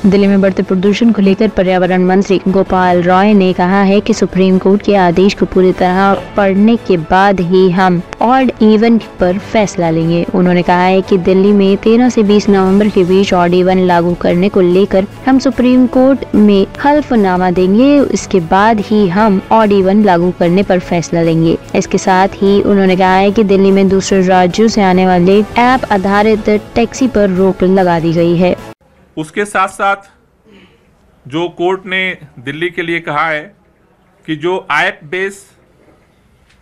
दिल्ली में बढ़ते प्रदूषण को लेकर पर्यावरण मंत्री गोपाल राय ने कहा है कि सुप्रीम कोर्ट के आदेश को पूरी तरह पढ़ने के बाद ही हम ऑड इवन पर फैसला लेंगे। उन्होंने कहा है कि दिल्ली में 13 से 20 नवंबर के बीच ऑड इवन लागू करने को लेकर हम सुप्रीम कोर्ट में हल्फनामा देंगे। इसके बाद ही हम ऑड इवन लागू करने पर फैसला लेंगे। इसके साथ ही उन्होंने कहा है कि दिल्ली में दूसरे राज्यों से आने वाले ऐप आधारित टैक्सी पर रोक लगा दी गई है। उसके साथ साथ जो कोर्ट ने दिल्ली के लिए कहा है कि जो ऐप बेस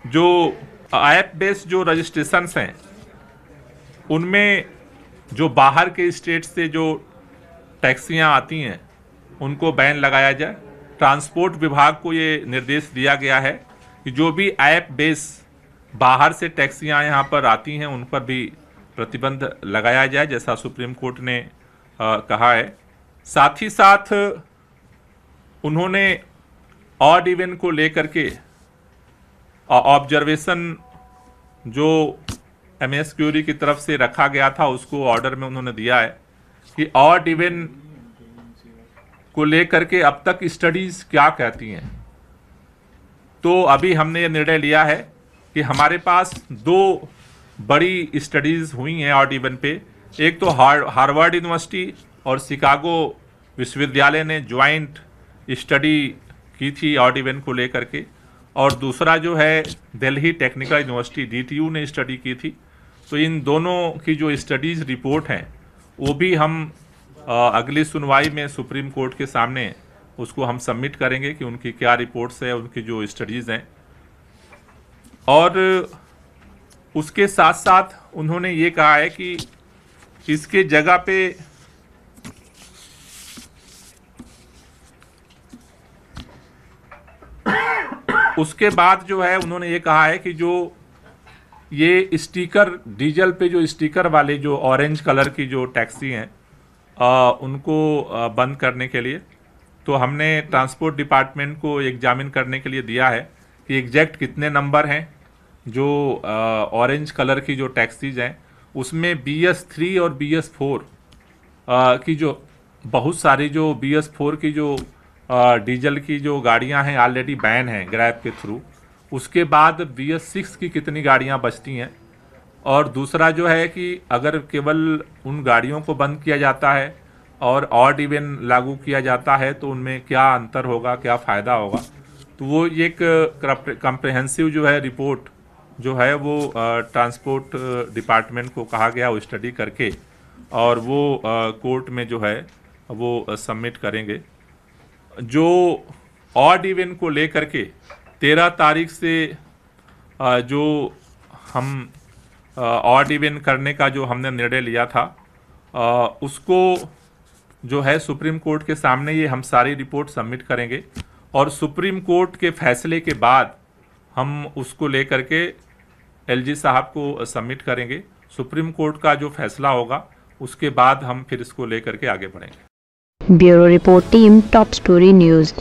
जो रजिस्ट्रेशंस हैं उनमें जो बाहर के स्टेट से जो टैक्सियां आती हैं उनको बैन लगाया जाए। ट्रांसपोर्ट विभाग को ये निर्देश दिया गया है कि जो भी ऐप बेस बाहर से टैक्सियां यहाँ पर आती हैं उन पर भी प्रतिबंध लगाया जाए, जैसा सुप्रीम कोर्ट ने कहा है। साथ ही साथ उन्होंने ऑड इवन को लेकर के ऑब्जर्वेशन जो एमएस क्यूरी की तरफ से रखा गया था उसको ऑर्डर में उन्होंने दिया है कि ऑड इवन को लेकर के अब तक स्टडीज क्या कहती हैं। तो अभी हमने ये निर्णय लिया है कि हमारे पास 2 बड़ी स्टडीज हुई हैं ऑड इवन पे। एक तो हार्वर्ड यूनिवर्सिटी और शिकागो विश्वविद्यालय ने ज्वाइंट स्टडी की थी ऑड इवन को लेकर के, और दूसरा जो है दिल्ली टेक्निकल यूनिवर्सिटी DTU ने स्टडी की थी। तो इन दोनों की जो स्टडीज़ रिपोर्ट हैं वो भी हम अगली सुनवाई में सुप्रीम कोर्ट के सामने उसको हम सबमिट करेंगे कि उनकी क्या रिपोर्ट्स है, उनकी जो स्टडीज़ हैं। और उसके साथ साथ उन्होंने ये कहा है कि इसके जगह पे उसके बाद जो है उन्होंने ये कहा है कि जो ये स्टिकर डीजल पे जो स्टिकर वाले जो ऑरेंज कलर की जो टैक्सी हैं उनको बंद करने के लिए, तो हमने ट्रांसपोर्ट डिपार्टमेंट को एग्जामिन करने के लिए दिया है कि एग्जैक्ट कितने नंबर हैं जो ऑरेंज कलर की जो टैक्सीज हैं उसमें BS3 और BS4 की जो बहुत सारी जो BS4 की जो डीजल की जो गाड़ियां हैं ऑलरेडी बैन हैं ग्रैब के थ्रू। उसके बाद BS6 की कितनी गाड़ियां बचती हैं, और दूसरा जो है कि अगर केवल उन गाड़ियों को बंद किया जाता है और ऑड इवन लागू किया जाता है तो उनमें क्या अंतर होगा, क्या फ़ायदा होगा। तो वो एक कम्प्रहेंसिव जो है रिपोर्ट जो है वो ट्रांसपोर्ट डिपार्टमेंट को कहा गया वो स्टडी करके और वो कोर्ट में जो है वो सबमिट करेंगे। जो ऑड इवन को लेकर के 13 तारीख से जो हम ऑड इवन करने का जो हमने निर्णय लिया था उसको जो है सुप्रीम कोर्ट के सामने ये हम सारी रिपोर्ट सबमिट करेंगे, और सुप्रीम कोर्ट के फैसले के बाद हम उसको लेकर के LG साहब को सबमिट करेंगे। सुप्रीम कोर्ट का जो फैसला होगा उसके बाद हम फिर इसको लेकर के आगे बढ़ेंगे। Bureau report team, top story news.